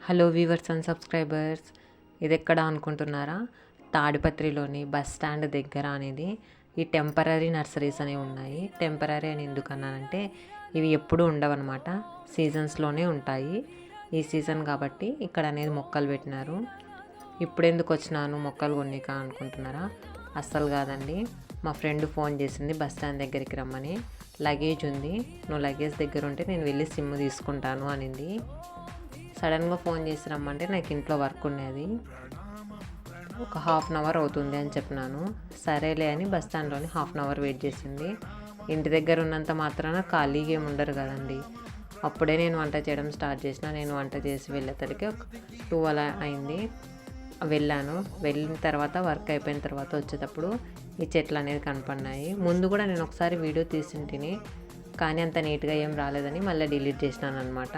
Hello viewers and subscribers, ఇది ఎక్కడ అనుకుంటున్నారా? తాడిపత్రిలోని బస్ స్టాండ్ దగ్గర అనేది ఈ టెంపరీ నర్సరీస్ అనేవి ఉన్నాయి. టెంపరీ అని ఎందుకన్నానంటే ఇవి ఎప్పుడూ ఉండవన్నమాట, సీజన్స్లోనే ఉంటాయి. ఈ సీజన్ కాబట్టి ఇక్కడ అనేది మొక్కలు పెట్టినారు. ఇప్పుడు ఎందుకు వచ్చినాను మొక్కలు కొనిక అనుకుంటున్నారా? అస్సలు కాదండి, మా ఫ్రెండ్ ఫోన్ చేసింది బస్ స్టాండ్ దగ్గరికి రమ్మని. లగేజ్ ఉంది, నువ్వు లగేజ్ దగ్గర ఉంటే నేను వెళ్ళి సిమ్ తీసుకుంటాను అనింది. సడన్గా ఫోన్ చేసి రమ్మంటే నాకు ఇంట్లో వర్క్ ఉండేది, ఒక హాఫ్ అన్ అవర్ అవుతుంది అని చెప్పినాను. సరేలే అని బస్ స్టాండ్లోని హాఫ్ అన్ అవర్ వెయిట్ చేసింది. ఇంటి దగ్గర ఉన్నంత మాత్రాన ఖాళీగా ఏమి ఉండరు కదండి. అప్పుడే నేను వంట చేయడం స్టార్ట్ చేసిన. నేను వంట చేసి వెళ్ళేసరికి ఒక 12 అయింది. వెళ్ళాను. వెళ్ళిన తర్వాత వర్క్ అయిపోయిన తర్వాత వచ్చేటప్పుడు ఈ చెట్లు అనేది కనపడినాయి. ముందు కూడా నేను ఒకసారి వీడియో తీసింటిని, కానీ అంత నీట్గా ఏం రాలేదని మళ్ళీ డిలీట్ చేసినాను అనమాట.